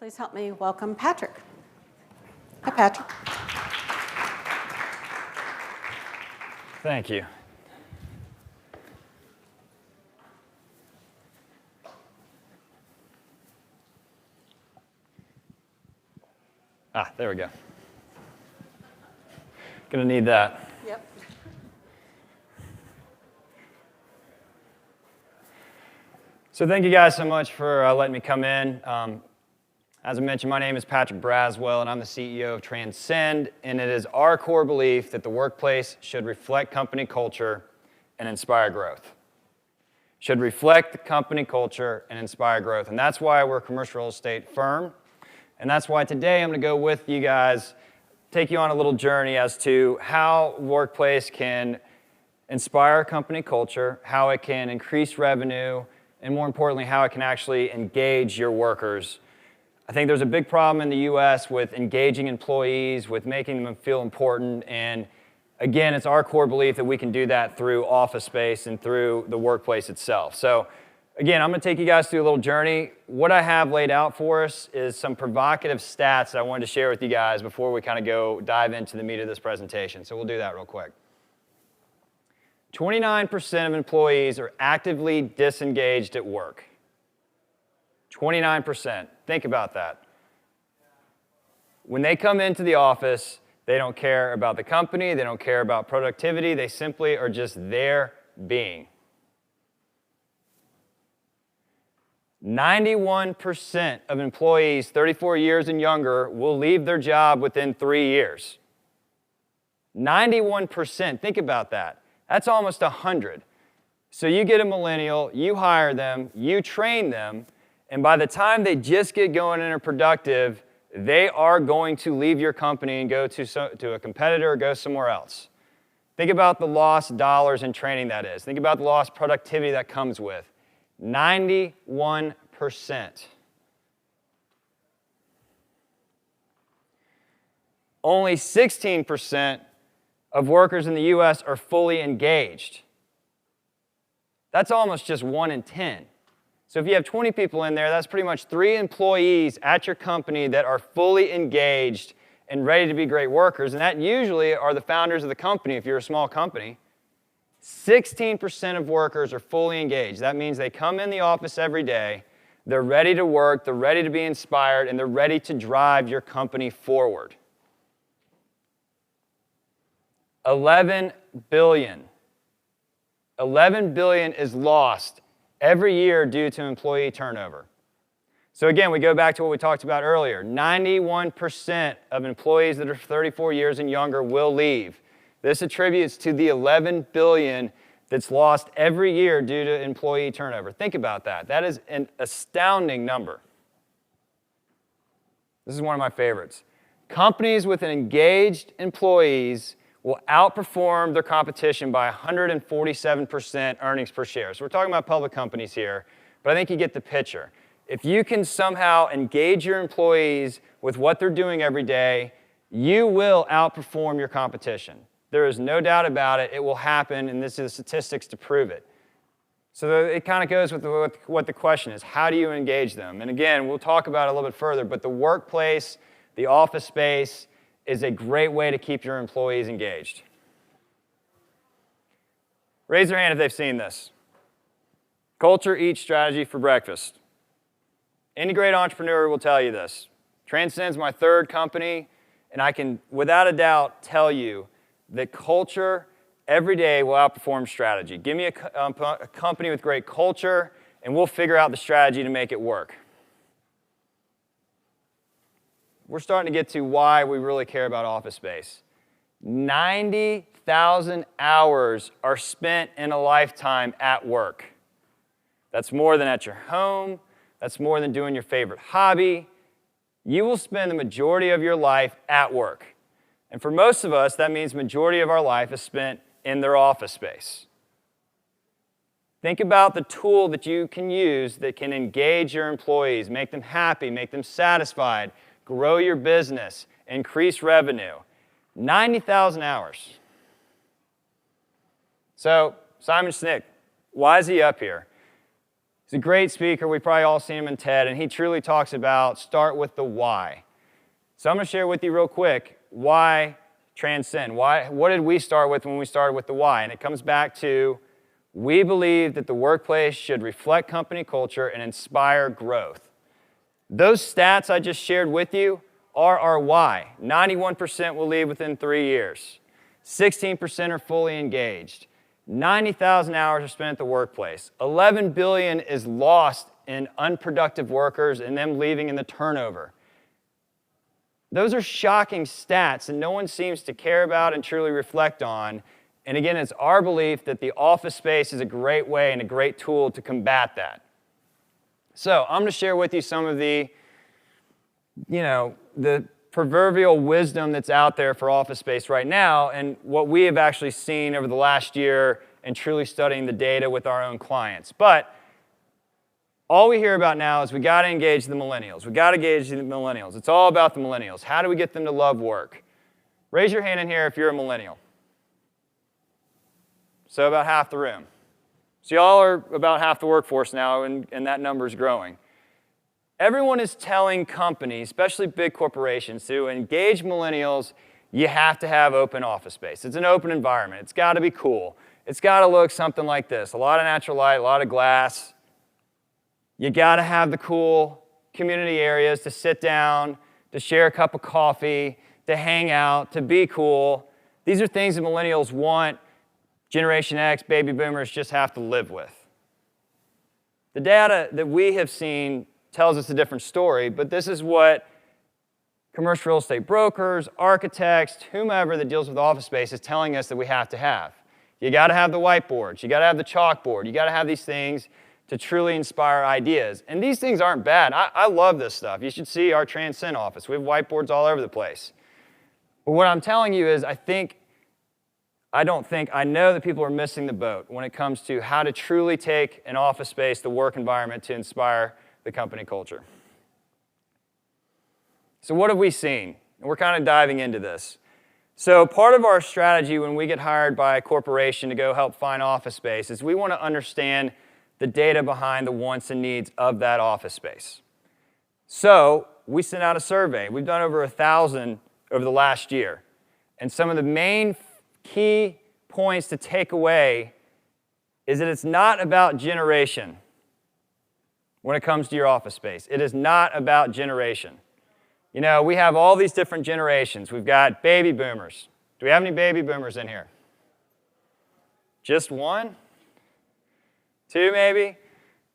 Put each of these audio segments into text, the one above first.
Please help me welcome Patrick. Hi, Patrick. Thank you. There we go. Gonna need that. Yep. So thank you guys so much for letting me come in. As I mentioned, my name is Patrick Braswell, and I'm the CEO of Transcend, and it is our core belief that the workplace should reflect company culture and inspire growth. Should reflect the company culture and inspire growth, and that's why we're a commercial real estate firm, and that's why today I'm going to go with you guys, take you on a little journey as to how workplace can inspire company culture, how it can increase revenue, and more importantly, how it can actually engage your workers. I think there's a big problem in the U.S. with engaging employees, with making them feel important, and again, it's our core belief that we can do that through office space and through the workplace itself. So again, I'm going to take you guys through a little journey. What I have laid out for us is some provocative stats that I wanted to share with you guys before we kind of go dive into the meat of this presentation. So we'll do that real quick. 29% of employees are actively disengaged at work. 29%. Think about that. When they come into the office, they don't care about the company, they don't care about productivity, they simply are just there being. 91% of employees 34 years and younger will leave their job within 3 years. 91%, think about that. That's almost 100. So you get a millennial, you hire them, you train them, and by the time they just get going and are productive, they are going to leave your company and go to a competitor or go somewhere else. Think about the lost dollars in training that is. Think about the lost productivity that comes with. 91%. Only 16% of workers in the U.S. are fully engaged. That's almost just 1 in 10. So if you have 20 people in there, that's pretty much 3 employees at your company that are fully engaged and ready to be great workers, and that usually are the founders of the company if you're a small company. 16% of workers are fully engaged. That means they come in the office every day, they're ready to work, they're ready to be inspired, and they're ready to drive your company forward. 11 billion. 11 billion is lost every year due to employee turnover. So again, we go back to what we talked about earlier. 91% of employees that are 34 years and younger will leave. This attributes to the 11 billion that's lost every year due to employee turnover. Think about that. That is an astounding number. This is one of my favorites. Companies with engaged employees will outperform their competition by 147% earnings per share. So we're talking about public companies here, but I think you get the picture. If you can somehow engage your employees with what they're doing every day, you will outperform your competition. There is no doubt about it. It will happen, and this is the statistics to prove it. So it kind of goes with what the question is. How do you engage them? And again, we'll talk about it a little bit further, but the workplace, the office space, is a great way to keep your employees engaged. Raise their hand if they've seen this. Culture eats strategy for breakfast. Any great entrepreneur will tell you this. Transcend's my 3rd company, and I can, without a doubt, tell you that culture every day will outperform strategy. Give me a company with great culture, and we'll figure out the strategy to make it work. We're starting to get to why we really care about office space. 90,000 hours are spent in a lifetime at work. That's more than at your home. That's more than doing your favorite hobby. You will spend the majority of your life at work. And for most of us, that means the majority of our life is spent in their office space. Think about the tool that you can use that can engage your employees, make them happy, make them satisfied, grow your business, increase revenue. 90,000 hours. So, Simon Sinek, why is he up here? He's a great speaker. We've probably all seen him in TED, and he truly talks about start with the why. So I'm going to share with you real quick why Transcend. What did we start with when we started with the why? And it comes back to we believe that the workplace should reflect company culture and inspire growth. Those stats I just shared with you are our why. 91% will leave within 3 years. 16% are fully engaged. 90,000 hours are spent at the workplace. 11 billion is lost in unproductive workers and them leaving in the turnover. Those are shocking stats that no one seems to care about and truly reflect on. And again, it's our belief that the office space is a great way and a great tool to combat that. So I'm going to share with you some of the proverbial wisdom that's out there for office space right now and what we have actually seen over the last year and truly studying the data with our own clients. But all we hear about now is we got to engage the millennials. We got to engage the millennials. It's all about the millennials. How do we get them to love work? Raise your hand in here if you're a millennial. So about half the room. So y'all are about half the workforce now, and that number is growing. Everyone is telling companies, especially big corporations, to engage millennials, you have to have open office space. It's an open environment. It's got to be cool. It's got to look something like this. A lot of natural light, a lot of glass. You got to have the cool community areas to sit down, to share a cup of coffee, to hang out, to be cool. These are things that millennials want. Generation X, baby boomers just have to live with. The data that we have seen tells us a different story, but this is what commercial real estate brokers, architects, whomever that deals with office space is telling us that we have to have. You got to have the whiteboards. You got to have the chalkboard. You got to have these things to truly inspire ideas. And these things aren't bad. I love this stuff. You should see our Transcend office. We have whiteboards all over the place. But what I'm telling you is I know that people are missing the boat when it comes to how to truly take an office space, the work environment, to inspire the company culture. So what have we seen? And we're kind of diving into this. So part of our strategy when we get hired by a corporation to go help find office space is we want to understand the data behind the wants and needs of that office space. So we sent out a survey. We've done over 1,000 over the last year. And some of the main key points to take away is that it's not about generation when it comes to your office space. It is not about generation. You know, we have all these different generations. We've got baby boomers. Do we have any baby boomers in here? Just one? Two, maybe?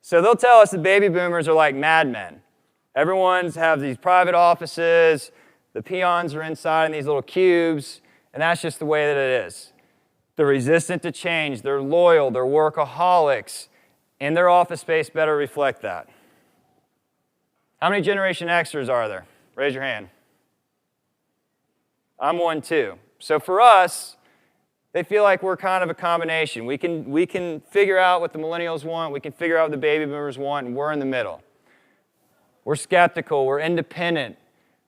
So they'll tell us that baby boomers are like madmen. Everyone's have these private offices. The peons are inside in these little cubes. And that's just the way that it is. They're resistant to change. They're loyal. They're workaholics. And their office space better reflect that. How many Generation Xers are there? Raise your hand. I'm one too. So for us, they feel like we're kind of a combination. We can figure out what the millennials want. We can figure out what the baby boomers want, and we're in the middle. We're skeptical. We're independent.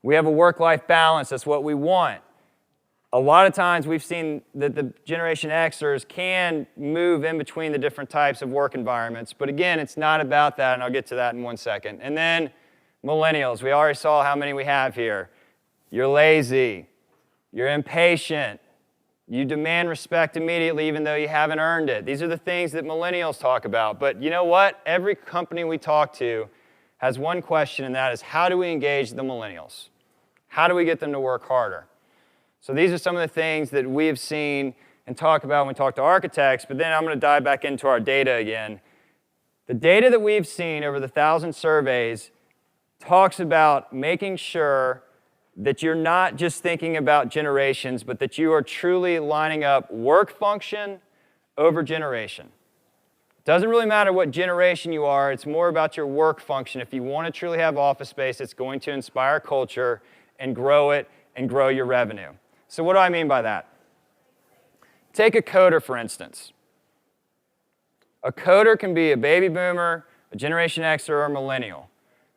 We have a work-life balance. That's what we want. A lot of times we've seen that the Generation Xers can move in between the different types of work environments. But again, it's not about that, and I'll get to that in 1 second. And then millennials. We already saw how many we have here. You're lazy. You're impatient. You demand respect immediately even though you haven't earned it. These are the things that millennials talk about. But you know what? Every company we talk to has one question, and that is, how do we engage the millennials? How do we get them to work harder? So these are some of the things that we have seen and talk about when we talk to architects, but then I'm going to dive back into our data again. The data that we've seen over the 1,000 surveys talks about making sure that you're not just thinking about generations, but that you are truly lining up work function over generation. It doesn't really matter what generation you are, it's more about your work function. If you want to truly have office space, it's going to inspire culture and grow it and grow your revenue. So what do I mean by that? Take a coder, for instance. A coder can be a baby boomer, a Generation X, or a millennial.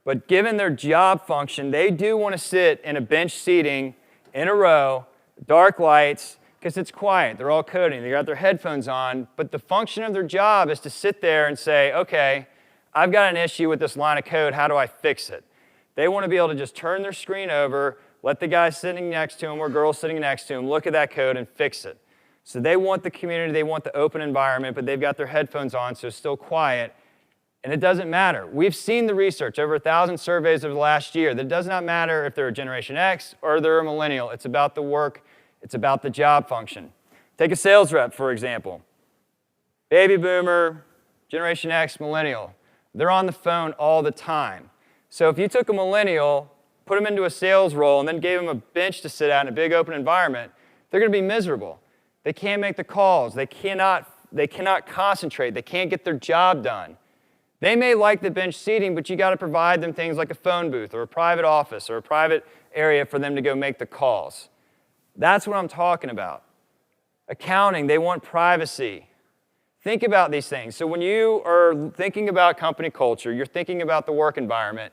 But given their job function, they do want to sit in a bench seating in a row, dark lights, because it's quiet. They're all coding. They got their headphones on. But the function of their job is to sit there and say, okay, I've got an issue with this line of code. How do I fix it? They want to be able to just turn their screen over, let the guy sitting next to him or girl sitting next to him look at that code and fix it. So they want the community, they want the open environment, but they've got their headphones on, so it's still quiet. And it doesn't matter. We've seen the research, over 1,000 surveys over the last year, that it does not matter if they're a Generation X or they're a millennial. It's about the work. It's about the job function. Take a sales rep, for example. Baby boomer, Generation X, millennial. They're on the phone all the time. So if you took a millennial, put them into a sales role, and then gave them a bench to sit at in a big open environment, they're going to be miserable. They can't make the calls. They cannot concentrate. They can't get their job done. They may like the bench seating, but you got to provide them things like a phone booth or a private office or a private area for them to go make the calls. That's what I'm talking about. Accounting, they want privacy. Think about these things. So when you are thinking about company culture, you're thinking about the work environment,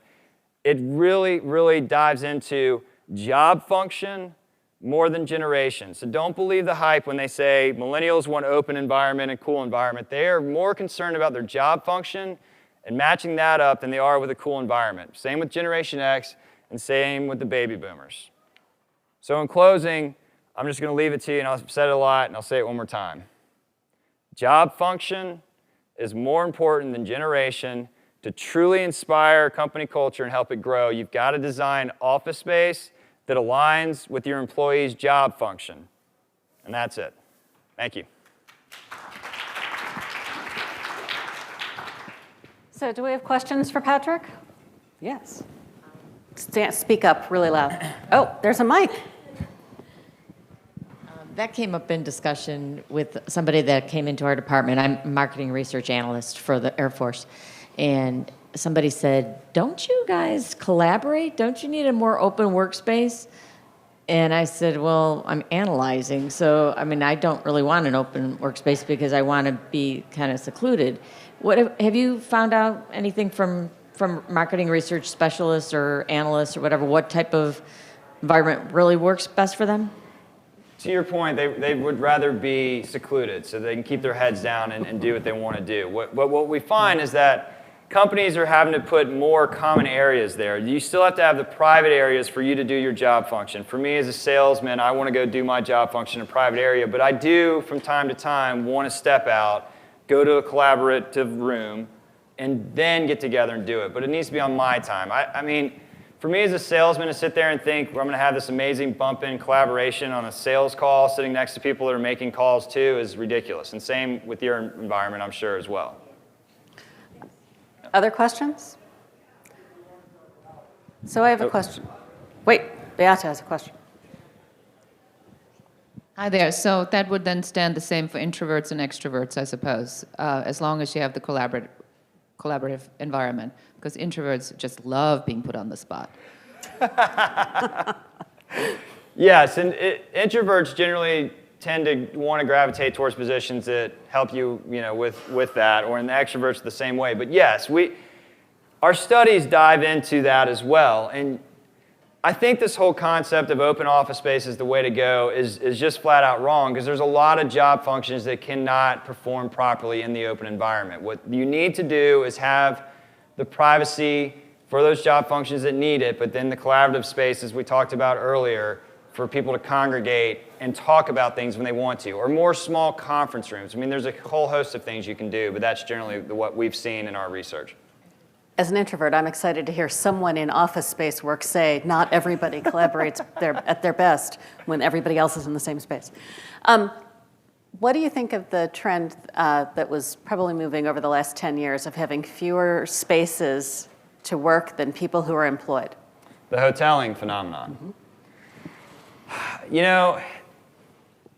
it really, really dives into job function more than generation. So don't believe the hype when they say millennials want open environment and cool environment. They are more concerned about their job function and matching that up than they are with a cool environment. Same with Generation X and same with the baby boomers. So in closing, I'm just going to leave it to you, and I've said it a lot, and I'll say it one more time. Job function is more important than generation. To truly inspire company culture and help it grow, you've got to design office space that aligns with your employees' job function. And that's it. Thank you. So do we have questions for Patrick? Yes. Speak up really loud. Oh, there's a mic. That came up in discussion with somebody that came into our department. I'm a marketing research analyst for the Air Force. And somebody said, don't you guys collaborate? Don't you need a more open workspace? And I said, well, I'm analyzing. So, I mean, I don't really want an open workspace because I want to be kind of secluded. Have you found out anything from marketing research specialists or analysts or whatever, what type of environment really works best for them? To your point, they would rather be secluded so they can keep their heads down and do what they want to do. What we find is that companies are having to put more common areas there. You still have to have the private areas for you to do your job function. For me as a salesman, I want to go do my job function in a private area, but I do, from time to time, want to step out, go to a collaborative room, and then get together and do it. But it needs to be on my time. I mean, for me as a salesman to sit there and think, well, I'm going to have this amazing bump-in collaboration on a sales call sitting next to people that are making calls too is ridiculous. And same with your environment, I'm sure, as well. Other questions? So I have a question. Wait, Beata has a question. Hi there. So that would then stand the same for introverts and extroverts, I suppose, as long as you have the collaborative environment, because introverts just love being put on the spot. Yes, and introverts generally tend to want to gravitate towards positions that help you, with that, or in the extroverts the same way. But yes, our studies dive into that as well. And I think this whole concept of open office space is the way to go is just flat out wrong, because there's a lot of job functions that cannot perform properly in the open environment. What you need to do is have the privacy for those job functions that need it, but then the collaborative spaces we talked about earlier for people to congregate and talk about things when they want to, or more small conference rooms. I mean, there's a whole host of things you can do, but that's generally what we've seen in our research. As an introvert, I'm excited to hear someone in office space work say not everybody collaborates at their best when everybody else is in the same space. What do you think of the trend that was probably moving over the last 10 years of having fewer spaces to work than people who are employed? The hoteling phenomenon. Mm-hmm.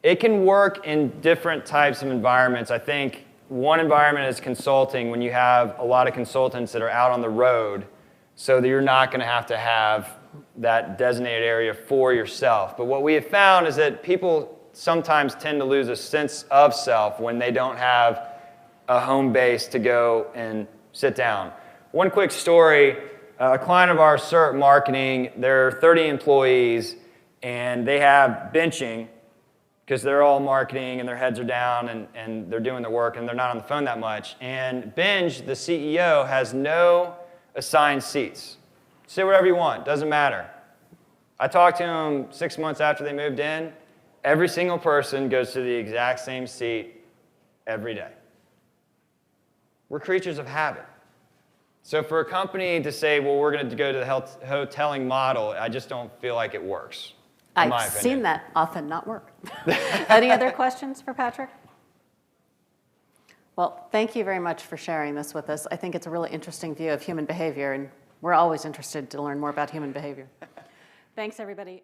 It can work in different types of environments. I think one environment is consulting, when you have a lot of consultants that are out on the road, so that you're not going to have that designated area for yourself. But what we have found is that people sometimes tend to lose a sense of self when they don't have a home base to go and sit down. One quick story, a client of ours, CERT Marketing, there are 30 employees, and they have benching, because they're all marketing and their heads are down and they're doing their work and they're not on the phone that much. And Binge, the CEO, has no assigned seats. Sit wherever you want, doesn't matter. I talked to them 6 months after they moved in. Every single person goes to the exact same seat every day. We're creatures of habit. So for a company to say, well, we're going to go to the hoteling model, I just don't feel like it works. in my I've opinion. seen that often not work. Any other questions for Patrick? Well, thank you very much for sharing this with us. I think it's a really interesting view of human behavior, and we're always interested to learn more about human behavior. Thanks, everybody.